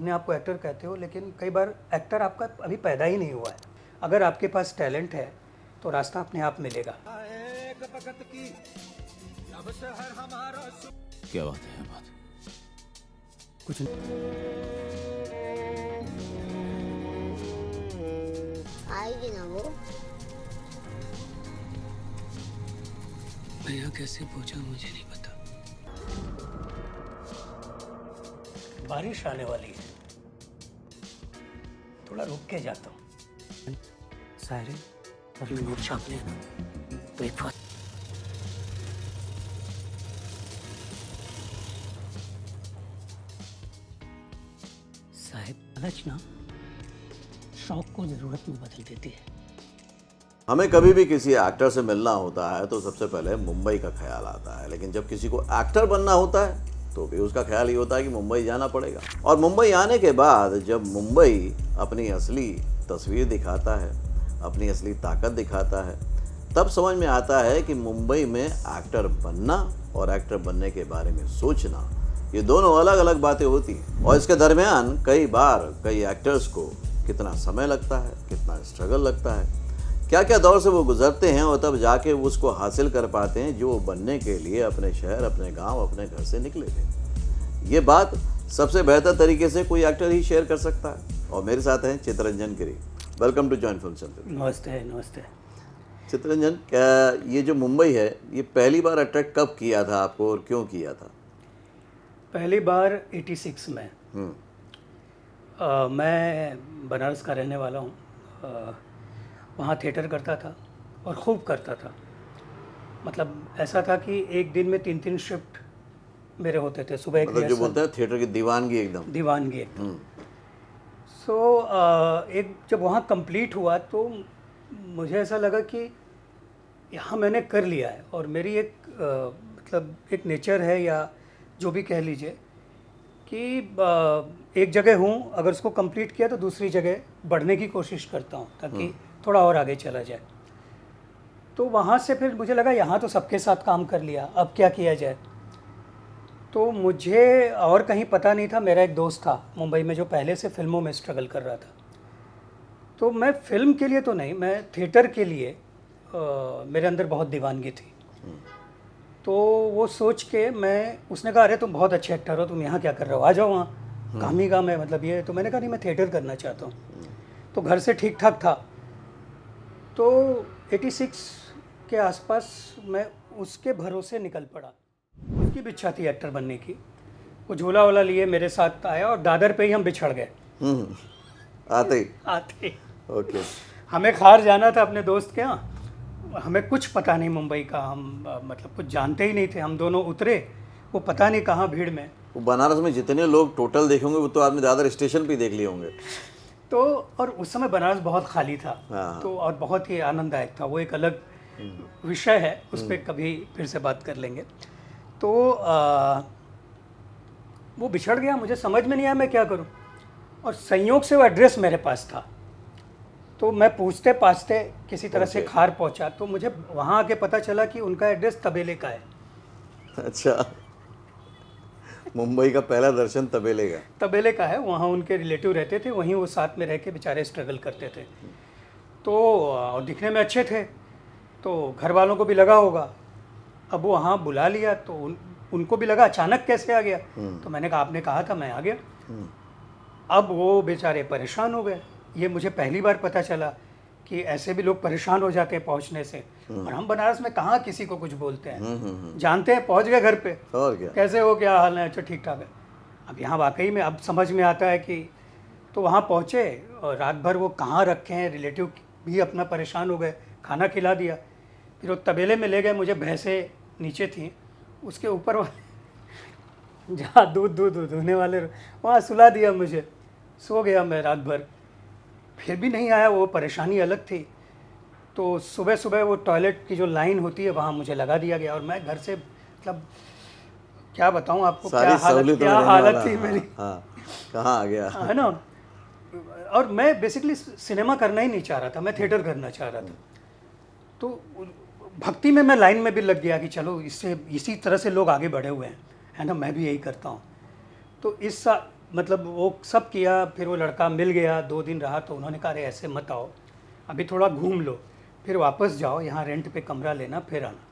अपने आप को एक्टर कहते हो, लेकिन कई बार एक्टर आपका अभी पैदा ही नहीं हुआ है। अगर आपके पास टैलेंट है तो रास्ता अपने आप मिलेगा। क्या बात है बात? कुछ नहीं। आएगी ना वो? मैं यहाँ कैसे पहुँचा मुझे नहीं पता। बारिश आने वाली है, थोड़ा रुक के जाता हूँ। सायरन अभी नोट छापने ना, तो एक बात साहिब, लालच ना शौक को जरूरत में बदल देती है। हमें कभी भी किसी एक्टर से मिलना होता है तो सबसे पहले मुंबई का ख्याल आता है, लेकिन जब किसी को एक्टर बनना होता है तो भी उसका ख्याल ये होता है कि मुंबई जाना पड़ेगा। और मुंबई आने के बाद जब मुंबई अपनी असली तस्वीर दिखाता है, अपनी असली ताकत दिखाता है, तब समझ में आता है कि मुंबई में एक्टर बनना और एक्टर बनने के बारे में सोचना, ये दोनों अलग अलग बातें होती हैं। और इसके दरमियान कई बार कई एक्टर्स को कितना समय लगता है, कितना स्ट्रगल लगता है, क्या क्या दौर से वो गुजरते हैं और तब जाके उसको हासिल कर पाते हैं जो बनने के लिए अपने शहर, अपने गांव, अपने घर से निकले थे। ये बात सबसे बेहतर तरीके से कोई एक्टर ही शेयर कर सकता है। और मेरे साथ हैं Chittaranjan Giri. Welcome to joint film centre. नमस्ते नमस्ते। चित्तरंजन, क्या ये जो मुंबई है, ये पहली बार अट्रैक्ट कब किया था आपको और क्यों किया था? पहली बार 86 में। मैं बनारस का रहने वाला हूँ। वहाँ थिएटर करता था और खूब करता था। मतलब ऐसा था कि एक दिन में 3-3 शिफ्ट मेरे होते थे। सुबह एक मतलब जो बोलते हैं थिएटर की दीवानगी एकदम। दीवानगी एकदम। सो एक जब वहाँ कंप्लीट हुआ तो मुझे ऐसा लगा कि यहाँ मैंने कर लिया है। और मेरी एक मतलब एक नेचर है, या जो भी कह लीजिए, कि एक जगह हूँ, अगर उसको कंप्लीट किया तो दूसरी जगह बढ़ने की कोशिश करता हूँ ताकि थोड़ा और आगे चला जाए। तो वहाँ से फिर मुझे लगा यहाँ तो सबके साथ काम कर लिया, अब क्या किया जाए। तो मुझे और कहीं पता नहीं था। मेरा एक दोस्त था मुंबई में जो पहले से फिल्मों में स्ट्रगल कर रहा था। तो मैं फिल्म के लिए तो नहीं, मैं थिएटर के लिए मेरे अंदर बहुत दीवानगी थी। तो वो सोच के उसने कहा अरे तुम बहुत अच्छे एक्टर हो, तुम यहाँ क्या कर रहे हो, आ जाओ वहाँ, काम ही काम है, मतलब ये। तो मैंने कहा नहीं, मैं थिएटर करना चाहता हूँ। तो घर से ठीक ठाक था। तो 86 के आसपास मैं उसके भरोसे निकल पड़ा। उसकी भी इच्छा थी एक्टर बनने की। वो झोला वोला लिए मेरे साथ आया और दादर पे ही हम बिछड़ गए। आते ओके। हमें खार जाना था अपने दोस्त के यहाँ। हमें कुछ पता नहीं मुंबई का, हम मतलब कुछ जानते ही नहीं थे। हम दोनों उतरे, वो पता नहीं कहाँ भीड़ में। वो बनारस में जितने लोग टोटल देखेंगे वो तो आपने दादर स्टेशन पे देख लिए होंगे। तो और उस समय बनारस बहुत खाली था। हाँ। तो और बहुत ही आनंददायक था। वो एक अलग विषय है, उस पर कभी फिर से बात कर लेंगे। तो वो बिछड़ गया, मुझे समझ में नहीं आया मैं क्या करूं। और संयोग से वो एड्रेस मेरे पास था। तो मैं पूछते पाछते किसी तरह से खार पहुंचा। तो मुझे वहाँ आके पता चला कि उनका एड्रेस तबेले का है। अच्छा, मुंबई का पहला दर्शन तबेले का है। वहाँ उनके रिलेटिव रहते थे, वहीं वो साथ में रह के बेचारे स्ट्रगल करते थे। तो और दिखने में अच्छे थे, तो घर वालों को भी लगा होगा। अब वो वहाँ बुला लिया तो उनको भी लगा अचानक कैसे आ गया। तो मैंने कहा आपने कहा था, मैं आ गया। अब वो बेचारे परेशान हो गए। ये मुझे पहली बार पता चला कि ऐसे भी लोग परेशान हो जाते हैं पहुंचने से। और हम बनारस में कहाँ किसी को कुछ बोलते हैं। जानते हैं, पहुंच गए घर पे, और क्या, कैसे हो, क्या हाल है, अच्छा ठीक ठाक है। अब यहाँ वाकई में अब समझ में आता है कि तो वहाँ पहुँचे और रात भर वो कहाँ रखे हैं। रिलेटिव भी अपना परेशान हो गए, खाना खिला दिया। फिर वो तबेले में ले गए, मुझे भैंसें नीचे थी, उसके ऊपर जहाँ दूध धोने वाले, वहाँ सुला दिया मुझे। सो गया मैं रात भर। फिर भी नहीं आया, वो परेशानी अलग थी। तो सुबह सुबह वो टॉयलेट की जो लाइन होती है वहाँ मुझे लगा दिया गया। और मैं घर से मतलब क्या बताऊँ आपको, क्या हालत थी मेरी। कहाँ आ गया, है ना। और मैं बेसिकली सिनेमा करना ही नहीं चाह रहा था, मैं थिएटर करना चाह रहा था। तो भक्ति में मैं लाइन में भी लग गया कि चलो इससे इसी तरह से लोग आगे बढ़े हुए हैं, है ना, मैं भी यही करता हूँ। तो मतलब वो सब किया, फिर वो लड़का मिल गया, 2 दिन रहा तो उन्होंने कहा अरे ऐसे मत आओ, अभी थोड़ा घूम लो, फिर वापस जाओ, यहाँ रेंट पे कमरा लेना फिर आना।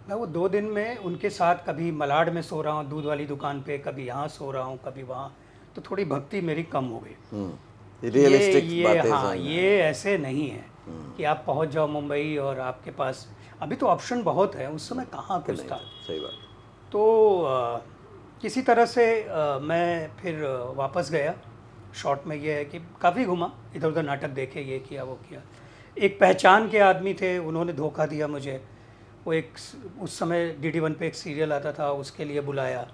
मैं वो 2 दिन में उनके साथ कभी मलाड में सो रहा हूँ दूध वाली दुकान पे, कभी यहाँ सो रहा हूँ, कभी वहाँ, तो थोड़ी भक्ति मेरी कम हो गई। रियलिस्टिक बातें हाँ, समझ में ये ऐसे नहीं है कि आप पहुँच जाओ मुंबई और आपके पास, अभी तो ऑप्शन बहुत है, उस समय कहाँ कुछ नहीं था। था, सही बात। तो किसी तरह से मैं फिर वापस गया। शॉर्ट में ये है कि काफ़ी घूमा, इधर उधर नाटक देखे, ये किया वो किया। एक पहचान के आदमी थे, उन्होंने धोखा दिया मुझे। वो एक उस समय DD1 पे एक सीरियल आता था, उसके लिए बुलाया,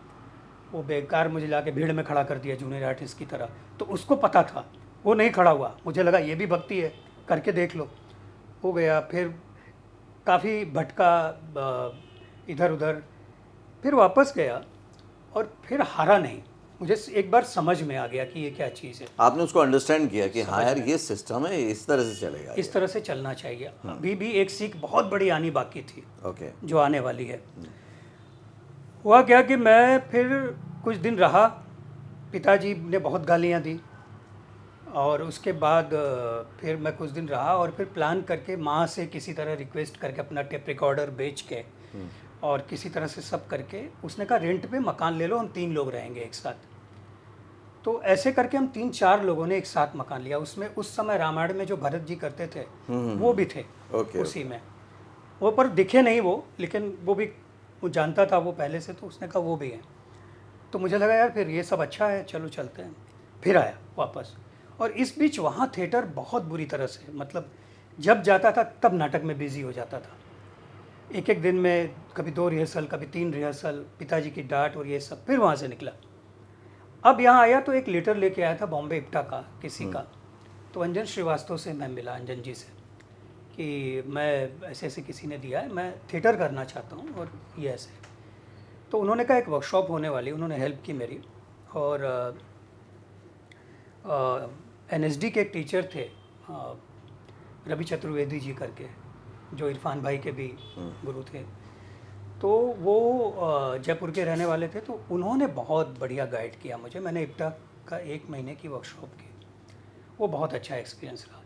वो बेकार मुझे लाके भीड़ में खड़ा कर दिया जूनियर आर्टिस्ट की तरह। तो उसको पता था, वो नहीं खड़ा हुआ, मुझे लगा ये भी भक्ति है, करके देख लो। हो गया, फिर काफ़ी भटका इधर उधर, फिर वापस गया और फिर हारा नहीं। मुझे एक बार समझ में आ गया कि ये क्या चीज़ है, आपने उसको अंडरस्टैंड किया कि हाँ यार ये सिस्टम है, इस तरह से चलेगा। इस तरह से चलना चाहिए। अभी भी एक सीख बहुत बड़ी आनी बाकी थी, ओके। जो आने वाली है। हुआ क्या कि मैं फिर कुछ दिन रहा, पिताजी ने बहुत गालियाँ दी, और उसके बाद फिर मैं कुछ दिन रहा और फिर प्लान करके माँ से किसी तरह रिक्वेस्ट करके अपना टेप रिकॉर्डर बेच के और किसी तरह से सब करके, उसने कहा रेंट पे मकान ले लो, हम 3 लोग रहेंगे एक साथ। तो ऐसे करके हम 3-4 लोगों ने एक साथ मकान लिया। उसमें उस समय रामायण में जो भरत जी करते थे वो भी थे उसी में। वो पर दिखे नहीं वो, लेकिन वो भी, वो जानता था वो पहले से, तो उसने कहा वो भी है। तो मुझे लगा यार फिर ये सब अच्छा है, चलो चलते हैं। फिर आया वापस, और इस बीच वहाँ थिएटर बहुत बुरी तरह से, मतलब जब जाता था तब नाटक में बिजी हो जाता था। एक एक दिन में कभी 2 रिहर्सल, कभी 3 रिहर्सल, पिताजी की डांट और ये सब। फिर वहाँ से निकला, अब यहाँ आया तो एक लेटर लेके आया था बॉम्बे इप्टा का किसी का। तो अंजन श्रीवास्तव से मैं मिला, अंजन जी से, कि मैं ऐसे ऐसे किसी ने दिया है, मैं थिएटर करना चाहता हूँ और ये ऐसे। तो उन्होंने कहा एक वर्कशॉप होने वाली, उन्होंने हेल्प की मेरी। और NSD के एक टीचर थे रवि चतुर्वेदी जी करके, जो इरफान भाई के भी गुरु थे। तो वो जयपुर के रहने वाले थे, तो उन्होंने बहुत बढ़िया गाइड किया मुझे। मैंने इप्टा का 1 महीने की वर्कशॉप की, वो बहुत अच्छा एक्सपीरियंस रहा।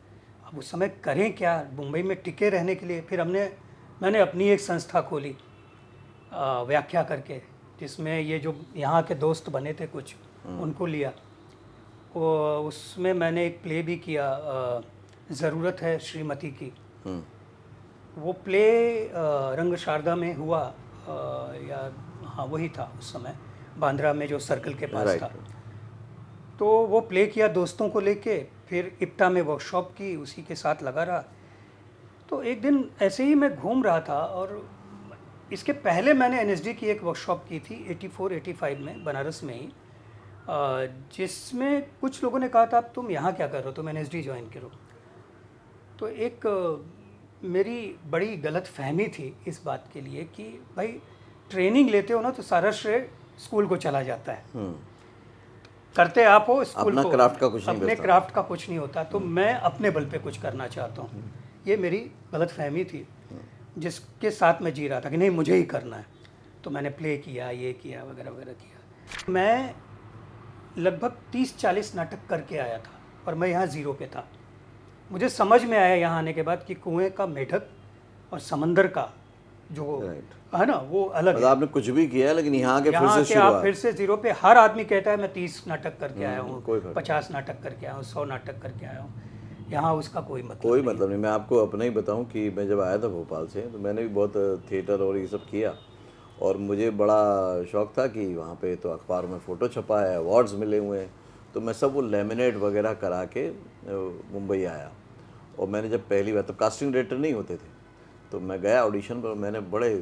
अब उस समय करें क्या, मुंबई में टिके रहने के लिए फिर मैंने अपनी एक संस्था खोली व्याख्या करके, जिसमें ये जो यहाँ के दोस्त बने थे कुछ, उनको लिया। उसमें मैंने एक प्ले भी किया, ज़रूरत है श्रीमती की। वो प्ले रंग शारदा में हुआ, या हाँ वही था उस समय, बांद्रा में जो सर्कल के पास था। तो वो प्ले किया दोस्तों को लेके, फिर इप्टा में वर्कशॉप की, उसी के साथ लगा रहा। तो एक दिन ऐसे ही मैं घूम रहा था, और इसके पहले मैंने NSD की एक वर्कशॉप की थी 84-85 में, बनारस में ही, जिसमें कुछ लोगों ने कहा था अब तुम यहाँ क्या कर रहे हो, तुम NSD ज्वाइन करो। तो एक मेरी बड़ी गलत फहमी थी इस बात के लिए कि भाई ट्रेनिंग लेते हो ना तो सारा श्रेय स्कूल को चला जाता है, करते आप हो स्कूल को, अपने क्राफ्ट का कुछ नहीं होता। तो मैं अपने बल पे कुछ करना चाहता हूँ, ये मेरी गलत फहमी थी, जिसके साथ मैं जी रहा था कि नहीं मुझे ही करना है। तो मैंने प्ले किया, ये किया, वगैरह वगैरह किया। मैं लगभग 30-40 नाटक करके आया था, और मैं यहाँ ज़ीरो पे था। मुझे समझ में आया यहाँ आने के बाद कि कुएं का मेढक और समंदर का जो है ना, वो अलग है। आपने कुछ भी किया है, लेकिन यहाँ के आप फिर से ज़ीरो पे। हर आदमी कहता है मैं 30 नाटक करके आया हूँ, 50 नाटक करके आया हूँ, 100 नाटक करके आया हूँ। यहाँ उसका कोई मतलब नहीं। मैं आपको अपना ही बताऊँ कि मैं जब आया था भोपाल से, तो मैंने भी बहुत थिएटर और ये सब किया, और मुझे बड़ा शौक़ था कि वहाँ पे तो अखबार में फ़ोटो छपा है, अवार्ड्स मिले हुए हैं, तो मैं सब वो लेमिनेट वगैरह करा के मुंबई आया। और मैंने जब पहली बार, तो कास्टिंग डायरेक्टर नहीं होते थे, तो मैं गया ऑडिशन पर, मैंने बड़े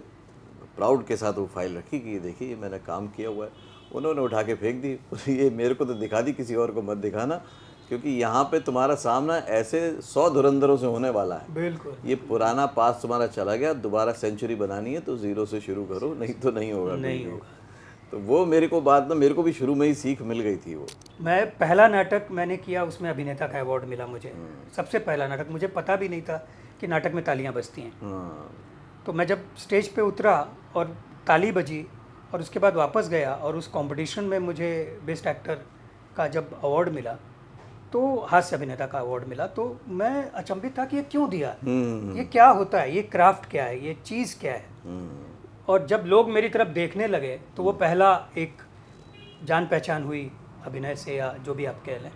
प्राउड के साथ वो फाइल रखी कि देखिए मैंने काम किया हुआ है। उन्होंने उठा के फेंक दी, ये मेरे को तो दिखा दी, किसी और को मत दिखाना, क्योंकि यहाँ पे तुम्हारा सामना ऐसे 100 धुरंधरों से होने वाला है। बिल्कुल, ये पुराना पास तुम्हारा चला गया, दोबारा सेंचुरी बनानी है तो ज़ीरो से शुरू करो, नहीं तो नहीं होगा। तो वो मेरे को बाद में, मेरे को भी शुरू में ही सीख मिल गई थी। वो मैं पहला नाटक मैंने किया, उसमें अभिनेता का अवार्ड मिला मुझे, सबसे पहला नाटक। मुझे पता भी नहीं था कि नाटक में तालियां बजती हैं। तो मैं जब स्टेज पे उतरा और ताली बजी, और उसके बाद वापस गया, और उस कंपटीशन में मुझे बेस्ट एक्टर का जब अवार्ड मिला, तो हास्य अभिनेता का अवार्ड मिला, तो मैं अचंभित था कि ये क्यों दिया, ये क्या होता है, ये क्राफ्ट क्या है, ये चीज़ क्या है। और जब लोग मेरी तरफ देखने लगे तो वो पहला एक जान पहचान हुई अभिनय से, या जो भी आप कह लें।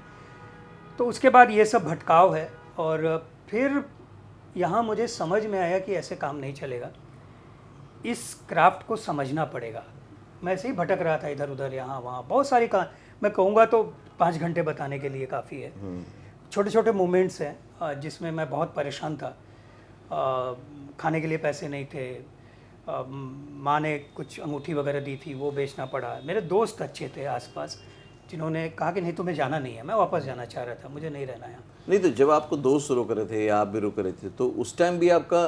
तो उसके बाद ये सब भटकाव है, और फिर यहाँ मुझे समझ में आया कि ऐसे काम नहीं चलेगा, इस क्राफ्ट को समझना पड़ेगा। मैं ऐसे ही भटक रहा था इधर उधर, यहाँ वहाँ, बहुत सारी मैं कहूँगा तो 5 घंटे बताने के लिए काफ़ी है। छोटे छोटे मोमेंट्स हैं जिसमें मैं बहुत परेशान था। खाने के लिए पैसे नहीं थे, माँ ने कुछ अंगूठी वगैरह दी थी, वो बेचना पड़ा। मेरे दोस्त अच्छे थे आसपास जिन्होंने कहा कि नहीं तुम्हें जाना नहीं है, मैं वापस जाना चाह रहा था, मुझे नहीं रहना यहाँ। नहीं, तो जब आपको दोस्त रोक रहे थे या आप भी रुक रहे थे, तो उस टाइम भी आपका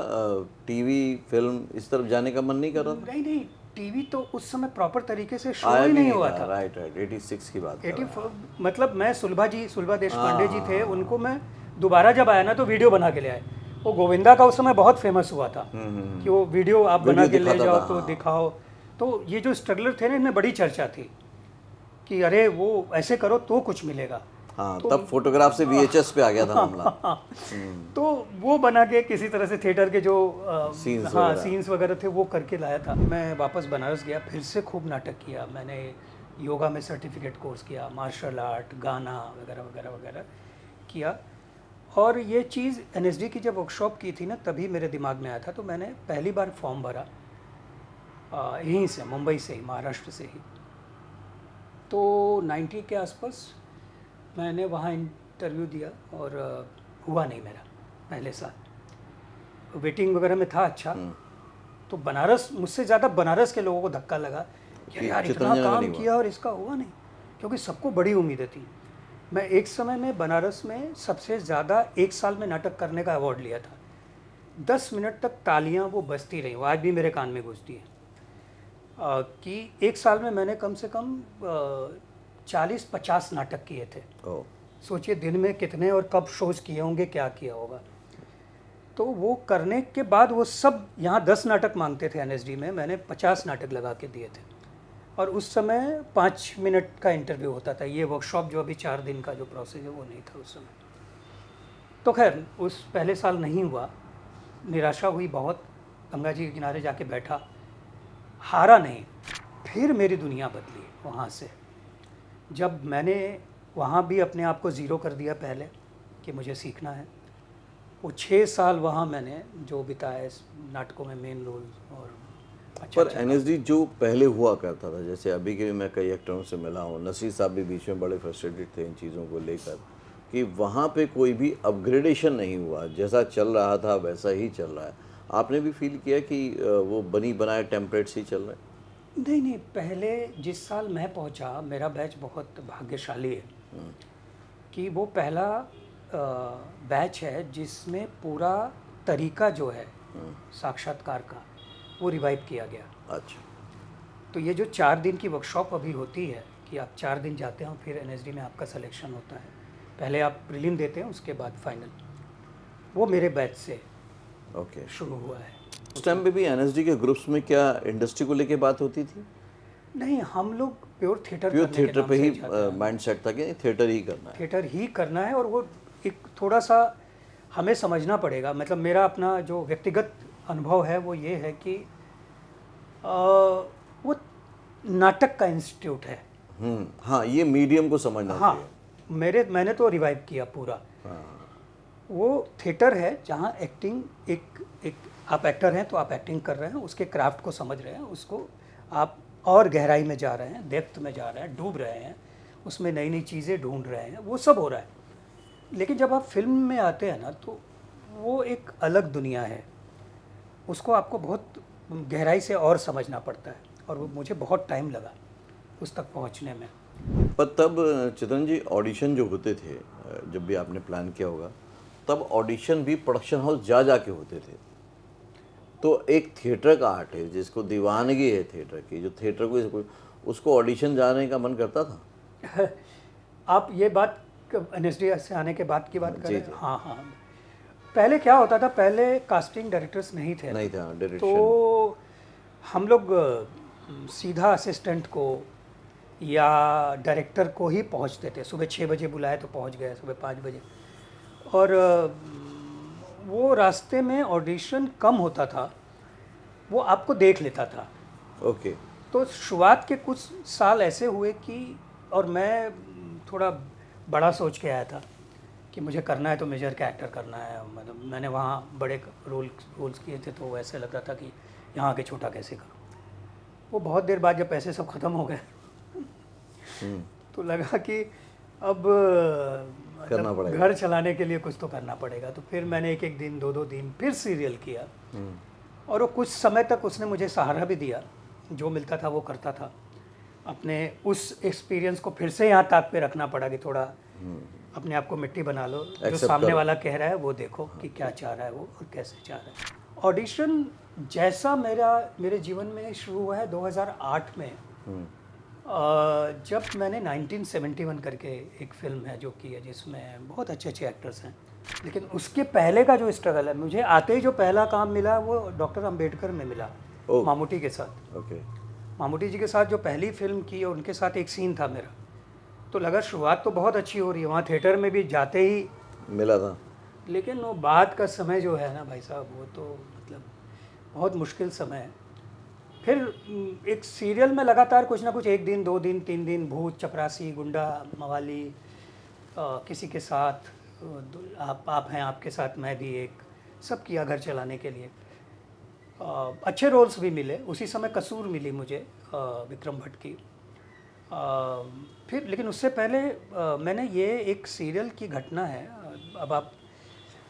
टीवी फिल्म इस तरफ जाने का मन नहीं कर रहा था? नहीं, टीवी तो उस समय प्रॉपर तरीके से शो आया ही भी नहीं हुआ था। राइट 86 की बात कर रहा हूं। मतलब मैं सुलभा देशपांडे जी थे, उनको मैं दोबारा जब आया ना तो वीडियो बना के ले आए। वो गोविंदा का उस समय बहुत फेमस हुआ था कि वो वीडियो आप बना के ले जाओ तो दिखाओ। तो ये जो स्ट्रगलर थे ना, इनमें बड़ी चर्चा थी कि अरे वो ऐसे करो तो कुछ मिलेगा। हाँ, तब फोटोग्राफ से VHS पे आ गया था मामला। तो वो बना के किसी तरह से थिएटर के जो सीन्स वगैरह थे वो करके लाया था। मैं वापस बनारस गया, फिर से खूब नाटक किया। मैंने योगा में सर्टिफिकेट कोर्स किया, मार्शल आर्ट, गाना वगैरह वगैरह वगैरह किया। और ये चीज़ NSD की जब वर्कशॉप की थी ना, तभी मेरे दिमाग में आया था। तो मैंने पहली बार फॉर्म भरा यहीं से, मुंबई से ही, महाराष्ट्र से ही। तो 90 के आसपास मैंने वहाँ इंटरव्यू दिया और हुआ नहीं मेरा पहले साल। वेटिंग वगैरह में था अच्छा। तो बनारस, मुझसे ज़्यादा बनारस के लोगों को धक्का लगा कि यार इतना काम किया और इसका हुआ नहीं, क्योंकि सबको बड़ी उम्मीदें थी। मैं एक समय में बनारस में सबसे ज़्यादा एक साल में नाटक करने का अवार्ड लिया था। 10 मिनट तक तालियां वो बजती रहीं, वो आज भी मेरे कान में गूंजती है कि एक साल में मैंने कम से कम 40-50 नाटक किए थे। सोचिए दिन में कितने और कब शोज किए होंगे, क्या किया होगा। तो वो करने के बाद वो सब, यहाँ 10 नाटक मांगते थे NSD में, मैंने 50 नाटक लगा के दिए थे। और उस समय 5 मिनट का इंटरव्यू होता था। ये वर्कशॉप जो अभी 4 दिन का जो प्रोसेस है वो नहीं था उस समय। तो खैर उस पहले साल नहीं हुआ, निराशा हुई बहुत। गंगा जी के किनारे जाके बैठा, हारा नहीं। फिर मेरी दुनिया बदली वहाँ से, जब मैंने वहाँ भी अपने आप को ज़ीरो कर दिया पहले कि मुझे सीखना है। वो 6 साल वहाँ मैंने जो बिताया इस नाटकों में मेन रोल। और पर NSD जो पहले हुआ करता था, जैसे अभी के भी मैं कई एक्टरों से मिला हूँ, नसीर साहब भी बीच में बड़े फ्रस्ट्रेटेड थे इन चीज़ों को लेकर कि वहाँ पे कोई भी अपग्रेडेशन नहीं हुआ, जैसा चल रहा था वैसा ही चल रहा है। आपने भी फील किया कि वो बनी बनाए टेम्पलेट्स ही चल रहे हैं? नहीं, पहले जिस साल मैं पहुंचा, मेरा बैच बहुत भाग्यशाली है कि वो पहला बैच है जिसमें पूरा तरीका जो है साक्षात्कार का वो रिवाइव किया गया। अच्छा। तो ये जो 4 दिन की वर्कशॉप अभी होती है कि आप 4 दिन जाते हैं, फिर NSD में आपका सिलेक्शन होता है। पहले आप प्रीलिम देते हैं, उसके बाद फाइनल। वो मेरे बैच से शुरू हुआ है। उस टाइम पे भी NSD के ग्रुप्स में क्या इंडस्ट्री को लेके बात होती थी? नहीं, हम लोग प्योर थिएटर पे ही माइंड सेट था कि थिएटर ही करना है, थिएटर ही करना है। और वो एक थोड़ा सा हमें समझना पड़ेगा। मतलब मेरा अपना जो व्यक्तिगत अनुभव है वो ये है कि वो नाटक का इंस्टीट्यूट है। हाँ, ये मीडियम को समझना चाहिए। मैंने तो रिवाइव किया पूरा। वो थिएटर है जहाँ एक्टिंग एक आप एक्टर हैं तो आप एक्टिंग कर रहे हैं, उसके क्राफ्ट को समझ रहे हैं, उसको आप और गहराई में जा रहे हैं, डेप्थ में जा रहे हैं, डूब रहे हैं, उसमें नई नई चीज़ें ढूंढ रहे हैं, वो सब हो रहा है। लेकिन जब आप फिल्म में आते हैं ना, तो वो एक अलग दुनिया है, उसको आपको बहुत गहराई से और समझना पड़ता है। और वो मुझे बहुत टाइम लगा उस तक पहुंचने में। पर तब चितरंजन जी ऑडिशन जो होते थे, जब भी आपने प्लान किया होगा, तब ऑडिशन भी प्रोडक्शन हाउस जा के होते थे। तो एक थिएटर का आर्ट है जिसको दीवानगी है थिएटर की, जो थिएटर को उसको ऑडिशन जाने का मन करता था। आप ये बात NSD से आने के बाद की बात करें? हाँ। पहले क्या होता था, पहले कास्टिंग डायरेक्टर्स नहीं थे डायरेक्शन। तो हम लोग सीधा असिस्टेंट को या डायरेक्टर को ही पहुंचते थे। सुबह 6 बजे बुलाए तो पहुंच गए सुबह 5 बजे। और वो रास्ते में ऑडिशन कम होता था, वो आपको देख लेता था। ओके। तो शुरुआत के कुछ साल ऐसे हुए कि, और मैं थोड़ा बड़ा सोच के आया था कि मुझे करना है तो मेजर का एक्टर करना है। मतलब मैंने वहाँ बड़े रोल्स किए थे, तो ऐसे लग रहा था कि यहाँ आके छोटा कैसे करूँ। वो बहुत देर बाद जब पैसे सब ख़त्म हो गए तो लगा कि अब करना मतलब पड़ेगा। घर चलाने के लिए कुछ तो करना पड़ेगा। तो फिर मैंने एक एक दिन 2-2 दिन फिर सीरियल किया, और वो कुछ समय तक उसने मुझे सहारा भी दिया। जो मिलता था वो करता था। अपने उस एक्सपीरियंस को फिर से यहाँ ताक पे रखना पड़ा कि थोड़ा अपने आप को मिट्टी बना लो, जो Accept सामने करो। वाला कह रहा है वो देखो कि क्या चाह रहा है वो और कैसे चाह रहा है। ऑडिशन जैसा मेरे जीवन में शुरू हुआ है 2008 में, जब मैंने 1971 करके एक फिल्म है जो की है, जिसमें बहुत अच्छे अच्छे एक्टर्स हैं। लेकिन उसके पहले का जो स्ट्रगल है, मुझे आते ही जो पहला काम मिला वो डॉक्टर अंबेडकर में मिला, ओह। मामूटी के साथ। ओके। मामूटी जी के साथ जो पहली फिल्म की और उनके साथ एक सीन था मेरा, तो लगा शुरुआत तो बहुत अच्छी हो रही है, वहाँ थिएटर में भी जाते ही मिला था। लेकिन वो बाद का समय जो है ना भाई साहब, वो तो मतलब बहुत मुश्किल समय है। फिर एक सीरियल में लगातार कुछ ना कुछ, 1 दिन 2 दिन 3 दिन, भूत, चपरासी, गुंडा, मवाली, किसी के साथ आप हैं, आपके साथ मैं भी, एक सब किया घर चलाने के लिए। अच्छे रोल्स भी मिले। उसी समय कसूर मिली मुझे विक्रम भट्ट की। फिर लेकिन उससे पहले मैंने ये एक सीरियल की घटना है, अब आप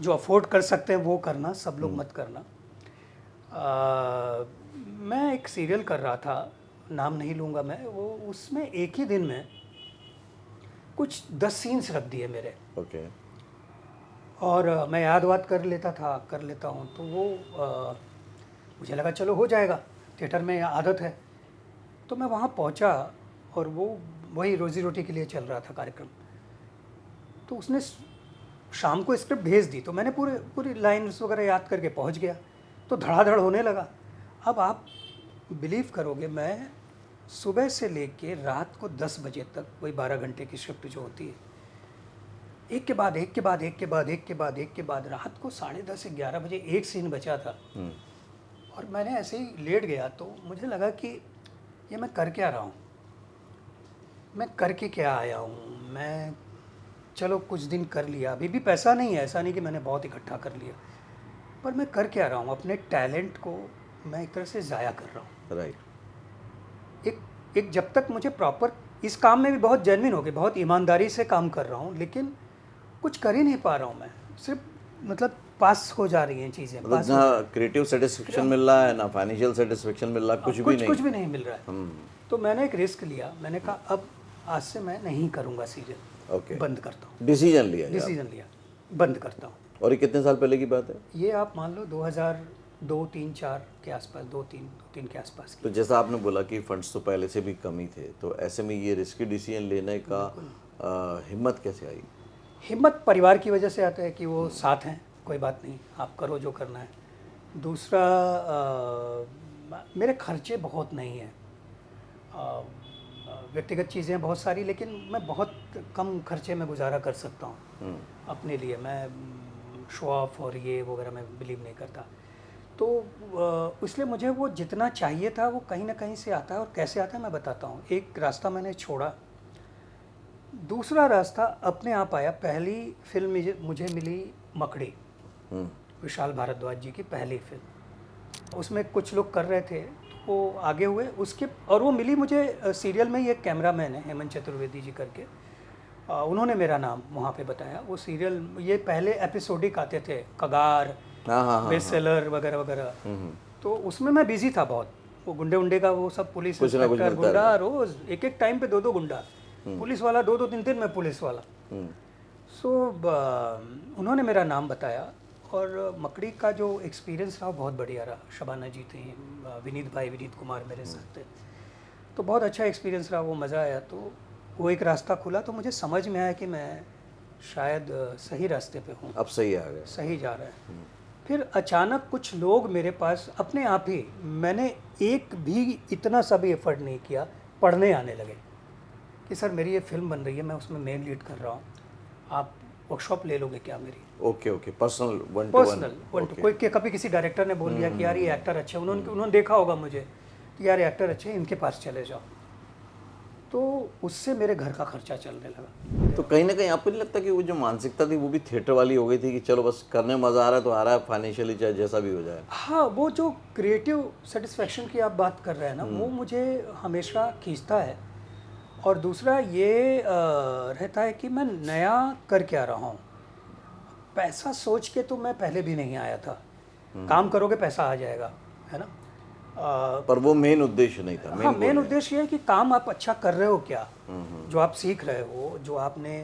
जो अफोर्ड कर सकते हैं वो करना, सब लोग मत करना। मैं एक सीरियल कर रहा था, नाम नहीं लूँगा मैं, वो उसमें एक ही दिन में कुछ 10 सीन्स रख दिए मेरे। ओके। और मैं याद वाद कर लेता हूँ, तो वो मुझे लगा चलो हो जाएगा, थिएटर में आदत है। तो मैं वहाँ पहुँचा और वो वही रोज़ी रोटी के लिए चल रहा था कार्यक्रम। तो उसने शाम को स्क्रिप्ट भेज दी, तो मैंने पूरी लाइन्स वगैरह याद करके पहुँच गया। तो धड़ाधड़ होने लगा। अब आप बिलीव करोगे, मैं सुबह से लेके रात को 10 बजे तक, वही 12 घंटे की शिफ्ट जो होती है, एक के बाद एक के बाद एक के बाद एक के बाद एक के बाद, रात को 10:30 से 11 बजे एक सीन बचा था। और मैंने ऐसे ही लेट गया, तो मुझे लगा कि ये मैं कर क्या रहा हूँ, मैं करके क्या आया हूँ। मैं चलो कुछ दिन कर लिया, अभी भी पैसा नहीं है, ऐसा नहीं कि मैंने बहुत इकट्ठा कर लिया, पर मैं कर क्या रहा हूँ। अपने टैलेंट को मैं एक तरह से ज़ाया कर रहा हूँ। राइट। एक जब तक मुझे प्रॉपर, इस काम में भी बहुत जेन्युइन हो गए, बहुत ईमानदारी से काम कर रहा हूँ, लेकिन कुछ कर ही नहीं पा रहा हूँ मैं। सिर्फ मतलब पास हो जा रही हैं चीज़ें, मतलब ना क्रिएटिव सेटिस्फेक्शन मिल रहा है, ना फाइनेंशियल सेटिस्फेक्शन मिल रहा है, कुछ भी नहीं। मिल रहा है। तो मैंने एक रिस्क लिया, मैंने कहा अब आज से मैं नहीं करूँगा सीरियल। ओके। बंद करता हूँ। डिसीजन लिया। बंद करता हूँ। और ये कितने साल पहले की बात है? ये आप मान लो 2002, 3, 4 के आसपास, 2-3 के आसपास की। तो जैसा आपने बोला कि फंड्स तो पहले से भी कम ही थे, तो ऐसे में ये रिस्की डिसीजन लेने का हिम्मत कैसे आई? हिम्मत परिवार की वजह से आता है कि वो साथ हैं, कोई बात नहीं, आप करो जो करना है। दूसरा, मेरे खर्चे बहुत नहीं हैं, व्यक्तिगत चीज़ें बहुत सारी, लेकिन मैं बहुत कम खर्चे में गुजारा कर सकता हूँ अपने लिए। मैं शो ऑफ और ये वगैरह में बिलीव नहीं करता। तो इसलिए मुझे वो जितना चाहिए था वो कहीं ना कहीं से आता है। और कैसे आता है मैं बताता हूँ। एक रास्ता मैंने छोड़ा, दूसरा रास्ता अपने आप आया। पहली फिल्म मुझे मिली मकड़ी, विशाल भारद्वाज जी की पहली फिल्म। उसमें कुछ लोग कर रहे थे, तो वो आगे हुए उसके, और वो मिली मुझे सीरियल में ही। एक कैमरामैन है हेमंत चतुर्वेदी जी करके, उन्होंने मेरा नाम वहाँ पे बताया। वो सीरियल, ये पहले एपिसोडिक आते थे, कगार, बेस्ट सेलर वगैरह वगैरह। तो उसमें मैं बिजी था बहुत। वो गुंडे उंडे का वो सब, पुलिस इंस्पेक्टर, गुंडा, रोज एक एक टाइम पे 2-2 गुंडा, पुलिस वाला 2-2, 3-3 में पुलिस वाला। सो उन्होंने मेरा नाम बताया, और मकड़ी का जो एक्सपीरियंस रहा बहुत बढ़िया रहा। शबाना जी थी, विनीत कुमार मेरे साथ थे, तो बहुत अच्छा एक्सपीरियंस रहा, वो मज़ा आया। तो वो एक रास्ता खुला, तो मुझे समझ में आया कि मैं शायद सही रास्ते पे हूँ, अब सही आ गया, सही जा रहा है। फिर अचानक कुछ लोग मेरे पास अपने आप ही, मैंने एक भी इतना सा भी एफर्ट नहीं किया, पढ़ने आने लगे। कि सर मेरी ये फिल्म बन रही है, मैं उसमें मेन लीड कर रहा हूँ, आप वर्कशॉप ले लोगे क्या मेरी? Okay okay, personal one two personal one two, कोई कभी किसी डायरेक्टर ने बोल दिया कि यार ये एक्टर अच्छे हैं, उन्होंने देखा होगा मुझे कि यार ये एक्टर अच्छे हैं, इनके पास चले जाओ, तो उससे मेरे घर का खर्चा चलने लगा। तो कहीं ना कहीं आपको नहीं लगता कि वो जो मानसिकता थी वो भी थिएटर वाली हो गई थी कि चलो बस करने में मज़ा आ रहा है तो आ रहा है, फाइनेंशियली चाहे जैसा भी हो जाए? हाँ, वो जो क्रिएटिव सेटिस्फेक्शन की आप बात कर रहे हैं ना, वो मुझे हमेशा खींचता है। और दूसरा ये रहता है कि मैं नया कर क्या रहा हूँ। पैसा सोच के तो मैं पहले भी नहीं आया था, काम करोगे पैसा आ जाएगा, है ना। पर वो मेन उद्देश्य नहीं था। हाँ, मेन उद्देश्य ये है कि काम आप अच्छा कर रहे हो क्या, जो आप सीख रहे हो, जो आपने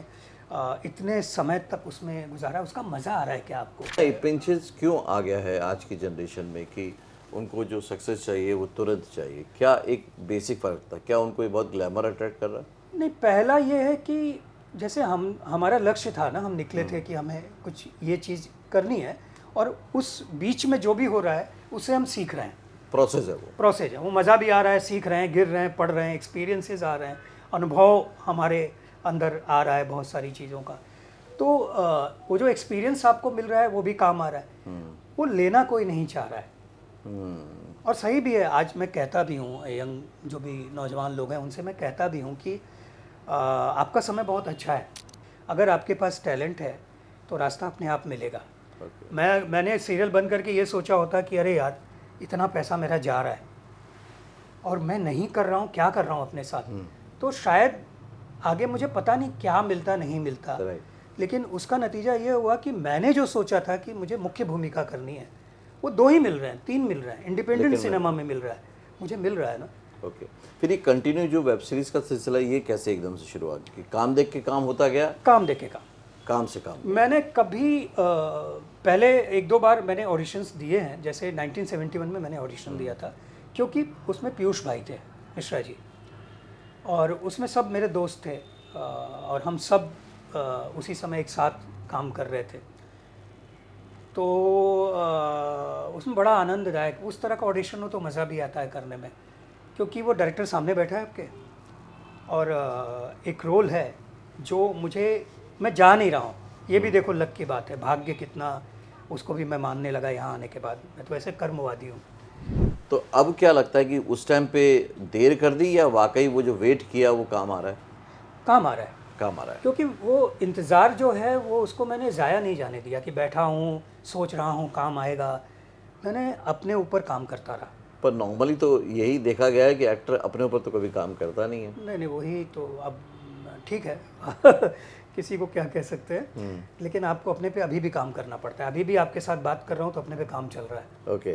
इतने समय तक उसमें गुजारा, उसका मज़ा आ रहा है क्या आपको? प्रिंसेस क्यों आ गया है आज की जनरेशन में कि उनको जो सक्सेस चाहिए वो तुरंत चाहिए? क्या एक बेसिक फ़र्क था? क्या उनको ये बहुत ग्लैमर अट्रैक्ट कर रहा है? नहीं, पहला ये है कि जैसे हमारा लक्ष्य था ना, हम निकले थे कि हमें कुछ ये चीज़ करनी है, और उस बीच में जो भी हो रहा है उसे हम सीख रहे हैं। प्रोसेस है वो मज़ा भी आ रहा है, सीख रहे हैं, गिर रहे हैं, पढ़ रहे हैं, एक्सपीरियंसेस आ रहे हैं, अनुभव हमारे अंदर आ रहा है बहुत सारी चीज़ों का। तो वो जो एक्सपीरियंस आपको मिल रहा है वो भी काम आ रहा है, वो लेना कोई नहीं चाह रहा है। और सही भी है, आज मैं कहता भी हूँ यंग जो भी नौजवान लोग हैं उनसे मैं कहता भी हूँ कि आपका समय बहुत अच्छा है, अगर आपके पास टैलेंट है तो रास्ता अपने आप मिलेगा। मैंने सीरियल बंद करके ये सोचा होता कि अरे यार इतना पैसा मेरा जा रहा है और मैं नहीं कर रहा हूँ, क्या कर रहा हूँ अपने साथ, तो शायद आगे मुझे पता नहीं क्या मिलता नहीं मिलता। लेकिन उसका नतीजा ये हुआ कि मैंने जो सोचा था कि मुझे मुख्य भूमिका करनी है, वो 2 ही मिल रहे हैं, 3 मिल रहे हैं, इंडिपेंडेंट सिनेमा में मिल रहा है, मुझे मिल रहा है ना। ओके, फिर ये कंटिन्यू जो वेब सीरीज का सिलसिला ये कैसे एकदम से शुरुआत की? काम देख के काम होता गया? काम देख के काम से काम। मैंने कभी पहले 1-2 बार मैंने ऑडिशंस दिए हैं, जैसे 1971 में मैंने ऑडिशन दिया था, क्योंकि उसमें पीयूष भाई थे मिश्रा जी, और उसमें सब मेरे दोस्त थे, और हम सब उसी समय एक साथ काम कर रहे थे, तो उसमें बड़ा आनंददायक, उस तरह का ऑडिशन हो तो मज़ा भी आता है करने में, क्योंकि वो डायरेक्टर सामने बैठा है आपके, और एक रोल है जो मैं जा नहीं रहा हूँ, ये भी देखो लक की बात है, भाग्य कितना, उसको भी मैं मानने लगा यहाँ आने के बाद। मैं तो ऐसे कर्मवादी हूँ। तो अब क्या लगता है कि उस टाइम पे देर कर दी या वाकई वो जो वेट किया वो काम आ रहा है? काम आ रहा है, काम आ रहा है, क्योंकि वो इंतज़ार जो है वो उसको मैंने ज़ाया नहीं जाने दिया कि बैठा हूँ सोच रहा हूँ काम आएगा, मैंने अपने ऊपर काम करता रहा। पर नॉर्मली तो यही देखा गया है कि एक्टर अपने ऊपर तो कभी काम करता नहीं है। नहीं, वही तो, अब ठीक है किसी को क्या कह सकते हैं, लेकिन आपको अपने पे अभी भी काम करना पड़ता है। अभी भी आपके साथ बात कर रहा हूँ तो अपने पे काम चल रहा है। ओके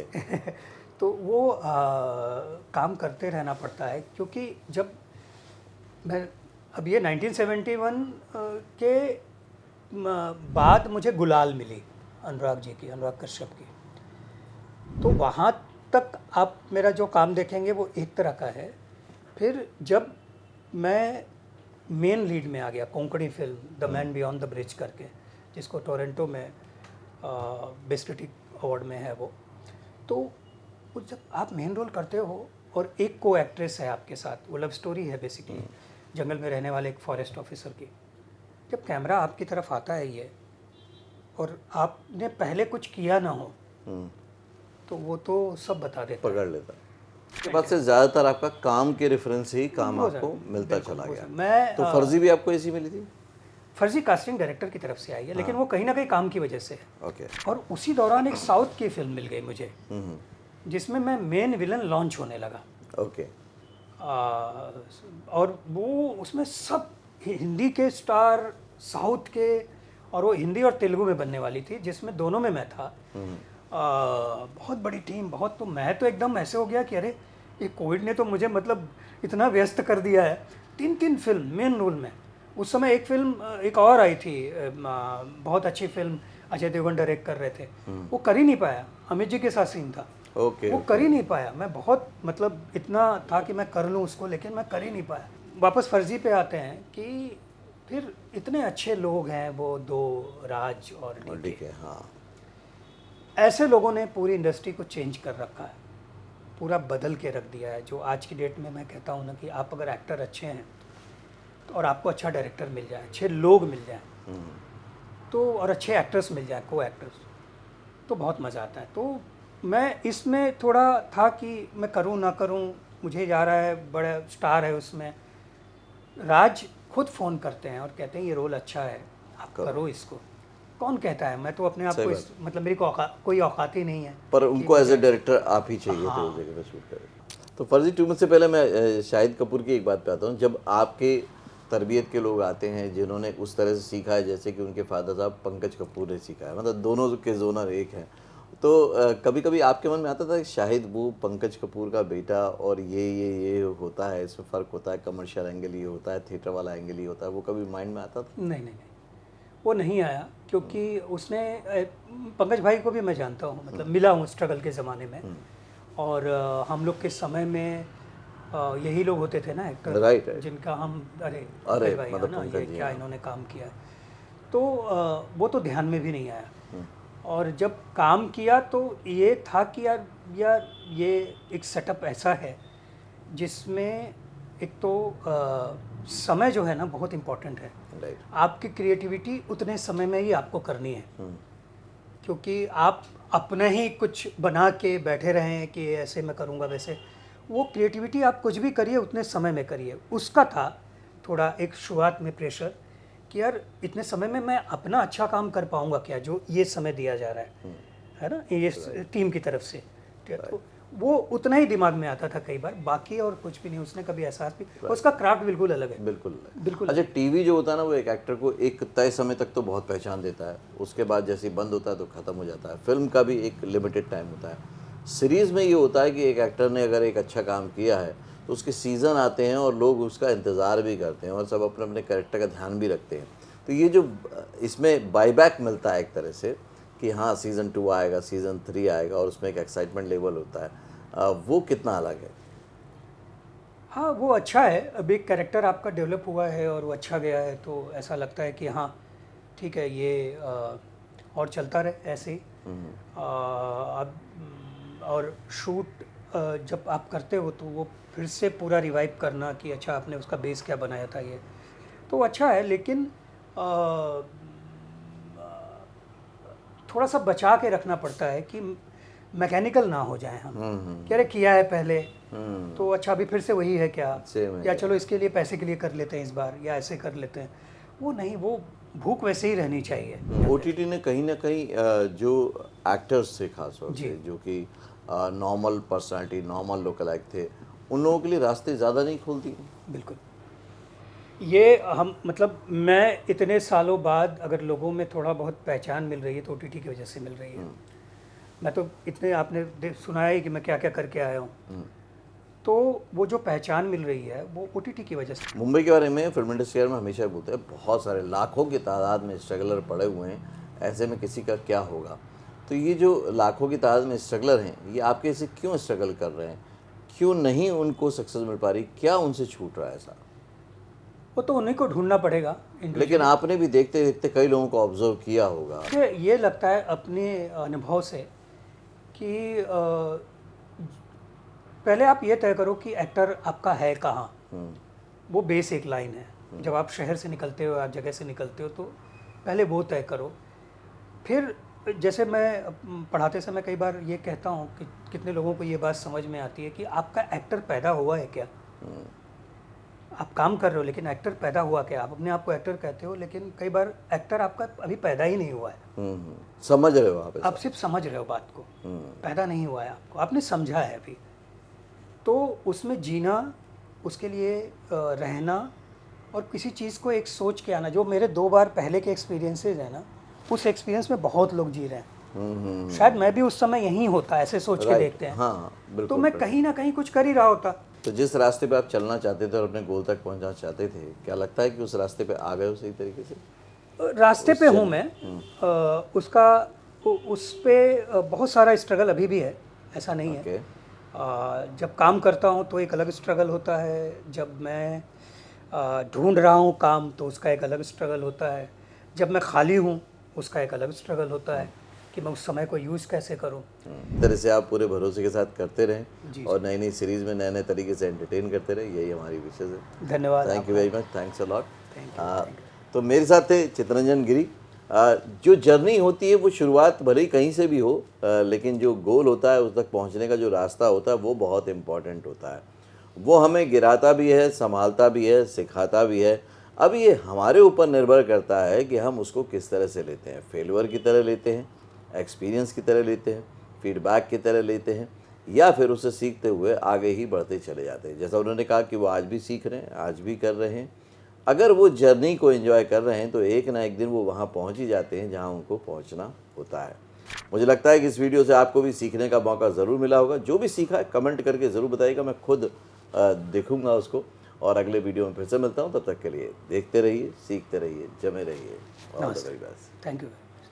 तो वो काम करते रहना पड़ता है, क्योंकि जब मैं अब ये 1971 के बाद मुझे गुलाल मिली अनुराग जी की, अनुराग कश्यप की, तो वहाँ तक आप मेरा जो काम देखेंगे वो एक तरह का है। फिर जब मैं मेन लीड में आ गया, Konkani film the man beyond the bridge करके, जिसको टोरंटो में बेस्ट क्रिटिक अवार्ड में है तो जब आप मेन रोल करते हो और एक को एक्ट्रेस है आपके साथ, वो लव स्टोरी है बेसिकली, जंगल में रहने वाले एक फॉरेस्ट ऑफिसर की, जब कैमरा आपकी तरफ आता है ये और आपने पहले कुछ किया ना हो तो वो तो सब बता देता, पकड़ लेता। उसके बाद से ज़्यादातर आपका काम के रेफरेंस ही काम आपको मिलता चला गया। मैं तो फर्जी भी आपको ऐसी मिली थी? फर्जी कास्टिंग डायरेक्टर की तरफ से आई है, लेकिन वो कहीं ना कहीं काम की वजह से है। ओके। और उसी दौरान एक साउथ की फिल्म मिल गई मुझे, जिसमें मैं मेन विलन लॉन्च होने लगा। ओके। और वो उसमें सब हिंदी के स्टार, साउथ के, और वो हिंदी और तेलुगु में बनने वाली थी, जिसमें दोनों में मैं था। बहुत बड़ी टीम, बहुत, तो मैं तो एकदम ऐसे हो गया कि अरे ये कोविड ने तो मुझे मतलब इतना व्यस्त कर दिया है। 3 फिल्म मेन रोल में। उस समय एक फिल्म एक और आई थी, बहुत अच्छी फिल्म, अजय देवगन डायरेक्ट कर रहे थे, वो कर ही नहीं पाया, अमित जी के साथ सीन था। वो कर ही नहीं पाया। मैं बहुत मतलब इतना था कि मैं कर लूँ उसको, लेकिन मैं कर ही नहीं पाया। वापस फर्जी पे आते हैं कि फिर इतने अच्छे लोग हैं वो दो, राज और डीके, हाँ, ऐसे लोगों ने पूरी इंडस्ट्री को चेंज कर रखा है, पूरा बदल के रख दिया है। जो आज की डेट में मैं कहता हूँ ना कि आप अगर एक्टर अच्छे हैं और आपको अच्छा डायरेक्टर मिल जाए, अच्छे लोग मिल जाए, तो और अच्छे एक्टर्स मिल जाए, को एक्टर्स, तो बहुत मज़ा आता है। तो मैं इसमें थोड़ा था कि मैं करूं ना करूं, मुझे जा रहा है, बड़ा स्टार है उसमें। राज खुद फ़ोन करते हैं और कहते हैं ये रोल अच्छा है, आप करो इसको। कौन कहता है, मैं तो अपने आप सही को बात। मतलब मेरी कोई औकात ही नहीं है। पर उनको एज ए डायरेक्टर आप ही चाहिए थे हाँ। उस जगह पे शूट करें। तो फर्जी 2 में से पहले मैं शाहिद कपूर की एक बात पे आता हूँ। जब आपके तरबियत के लोग आते हैं जिन्होंने उस तरह से सीखा है जैसे कि उनके फादर साहब पंकज कपूर ने सीखा है, मतलब दोनों के जोनर एक हैं, तो कभी कभी आपके मन में आता था कि शाहिद वो पंकज कपूर का बेटा और ये होता है, इसमें फ़र्क होता है, कमर्शियल एंगल ये होता है, थिएटर वाला एंगल ये होता है, वो कभी माइंड में आता था? नहीं, वो नहीं आया, क्योंकि उसने पंकज भाई को भी मैं जानता हूँ, मतलब मिला हूँ स्ट्रगल के ज़माने में। और हम लोग के समय में यही लोग होते थे ना एक्टर, राइट। जिनका हम अरे, पंकज भाई मतलब है ना, पंकज ये जी, क्या हाँ। इन्होंने काम किया है, तो वो तो ध्यान में भी नहीं आया। और जब काम किया तो ये था कि यार ये एक सेटअप ऐसा है जिसमें एक तो समय जो है ना बहुत इम्पोर्टेंट है। राइट। आपकी क्रिएटिविटी उतने समय में ही आपको करनी है, क्योंकि आप अपना ही कुछ बना के बैठे रहें कि ऐसे मैं करूँगा वैसे, वो क्रिएटिविटी आप कुछ भी करिए उतने समय में करिए। उसका था थोड़ा एक शुरुआत में प्रेशर कि यार इतने समय में मैं अपना अच्छा काम कर पाऊँगा क्या, जो ये समय दिया जा रहा है ना, ये टीम की तरफ से। तो वो उतना ही दिमाग में आता था कई बार, बाकी और कुछ भी नहीं। उसने कभी एहसास भी, उसका क्राफ्ट बिल्कुल अलग है। बिल्कुल। अच्छा, टीवी जो होता है ना वो एक एक्टर को एक तय समय तक तो बहुत पहचान देता है, उसके बाद जैसे ही बंद होता है तो ख़त्म हो जाता है। फिल्म का भी एक लिमिटेड टाइम होता है। सीरीज़ में ये होता है कि एक एक्टर ने अगर एक अच्छा काम किया है तो उसके सीज़न आते हैं और लोग उसका इंतज़ार भी करते हैं और सब अपने अपने कैरेक्टर का ध्यान भी रखते हैं। तो ये जो इसमें बाईबैक मिलता है एक तरह से कि हाँ सीज़न 2 आएगा, सीज़न 3 आएगा और उसमें एक एक्साइटमेंट लेवल होता है, वो कितना अलग है? हाँ, वो अच्छा है। अब एक कैरेक्टर आपका डेवलप हुआ है और वो अच्छा गया है, तो ऐसा लगता है कि हाँ ठीक है, ये और चलता रहे ऐसे ही। अब और शूट जब आप करते हो तो वो फिर से पूरा रिवाइव करना कि अच्छा आपने उसका बेस क्या बनाया था, ये तो अच्छा है। लेकिन थोड़ा सा बचा के रखना पड़ता है कि मैकेनिकल ना हो जाए हम, कि अरे किया है पहले तो अच्छा अभी फिर से वही है क्या, या चलो इसके लिए पैसे के लिए कर लेते हैं इस बार, या ऐसे कर लेते हैं। वो नहीं, वो भूख वैसे ही रहनी चाहिए। ओटीटी ने कहीं ना कहीं जो एक्टर्स थे खास तौर से जो कि नॉर्मल पर्सनालिटी, नॉर्मल लोकल थे, उन लोगों के लिए रास्ते ज़्यादा नहीं खोलती? बिल्कुल। ये हम मतलब मैं इतने सालों बाद अगर लोगों में थोड़ा बहुत पहचान मिल रही है तो ओटीटी की वजह से मिल रही है। मैं तो इतने, आपने सुना है कि मैं क्या क्या करके आया हूँ, तो वो जो पहचान मिल रही है वो ओटीटी की वजह से। मुंबई के बारे में फिल्म इंडस्ट्री में हमेशा बोलते हैं बहुत सारे लाखों की तादाद में स्ट्रगलर पड़े हुए हैं, ऐसे में किसी का क्या होगा। तो ये जो लाखों की तादाद में स्ट्रगलर हैं, ये आपके से क्यों स्ट्रगल कर रहे हैं, क्यों नहीं उनको सक्सेस मिल पा रही, क्या उनसे छूट रहा है ऐसा? वो तो उन्हीं को ढूंढना पड़ेगा। लेकिन आपने भी देखते देखते कई लोगों को ऑब्जर्व किया होगा। मुझे ये लगता है अपने अनुभव से कि पहले आप ये तय करो कि एक्टर आपका है कहाँ। वो बेस एक लाइन है। जब आप शहर से निकलते हो, आप जगह से निकलते हो, तो पहले वो तय करो। फिर जैसे मैं पढ़ाते समय कई बार ये कहता हूँ कि कितने लोगों को ये बात समझ में आती है कि आपका एक्टर पैदा हुआ है क्या। आप काम कर रहे हो लेकिन एक्टर पैदा हुआ क्या। आप अपने आप को एक्टर कहते हो लेकिन कई बार एक्टर आपका अभी पैदा ही नहीं हुआ है। समझ रहे हो आप सिर्फ समझ रहे हो बात को, पैदा नहीं हुआ है आपको, आपने समझा है अभी। तो उसमें जीना, उसके लिए रहना और किसी चीज़ को एक सोच के आना, जो मेरे 2 बार पहले के एक्सपीरियंसेस है ना, उस एक्सपीरियंस में बहुत लोग जी रहे हैं। शायद मैं भी उस समय यहीं होता, ऐसे सोच के देखते हैं। हाँ, बिल्कुल। तो मैं कहीं ना कहीं कुछ कर ही रहा होता। तो जिस रास्ते पे आप चलना चाहते थे और अपने गोल तक पहुंचना चाहते थे, क्या लगता है कि उस रास्ते पे आ गए हो सही तरीके से? रास्ते पे हूँ मैं। उसका उस पे बहुत सारा स्ट्रगल अभी भी है, ऐसा नहीं है। जब काम करता हूँ तो एक अलग स्ट्रगल होता है, जब मैं ढूंढ रहा हूँ काम तो उसका एक अलग स्ट्रगल होता है, जब मैं खाली हूँ उसका एक अलग स्ट्रगल होता है कि कि मैं उस समय को यूज़ कैसे करूँ। इस तरह से आप पूरे भरोसे के साथ करते जी, रहें और नई नई सीरीज़ में नए नए तरीके से एंटरटेन करते रहें, यही हमारी विशेष है। धन्यवाद। Thank you very much, thanks a lot. Thank you. तो मेरे साथ थे चितरंजन गिरी। जो जर्नी होती है वो शुरुआत भले ही कहीं से भी हो, लेकिन जो गोल होता है उस तक पहुंचने का जो रास्ता होता है वो बहुत इम्पॉर्टेंट होता है। वो हमें गिराता भी है, संभालता भी है, सिखाता भी है। अब ये हमारे ऊपर निर्भर करता है कि हम उसको किस तरह से लेते हैं। फेलियर की तरह लेते हैं, एक्सपीरियंस की तरह लेते हैं, फीडबैक की तरह लेते हैं, या फिर उसे सीखते हुए आगे ही बढ़ते चले जाते हैं। जैसा उन्होंने कहा कि वो आज भी सीख रहे हैं, आज भी कर रहे हैं। अगर वो जर्नी को एंजॉय कर रहे हैं तो एक ना एक दिन वो वहाँ पहुँच ही जाते हैं जहाँ उनको पहुँचना होता है। मुझे लगता है कि इस वीडियो से आपको भी सीखने का मौका ज़रूर मिला होगा। जो भी सीखा है कमेंट करके ज़रूर बताइएगा, मैं खुद देखूँगा उसको। और अगले वीडियो में फिर से मिलता हूँ, तब तक के लिए देखते रहिए, सीखते रहिए, जमे रहिए। All the very best. Thank you,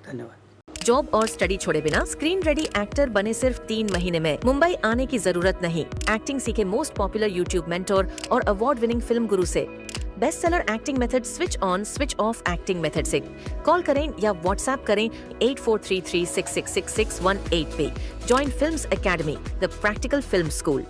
धन्यवाद। जॉब और स्टडी छोड़े बिना स्क्रीन रेडी एक्टर बने सिर्फ 3 महीने में। मुंबई आने की जरूरत नहीं। एक्टिंग सीखे मोस्ट पॉपुलर यूट्यूब मेंटोर और अवार्ड विनिंग फिल्म गुरु से। Best seller acting method switch on switch off acting method से। कॉल करें या व्हाट्सएप करें 8433666618 पे। Join films academy, the practical film school.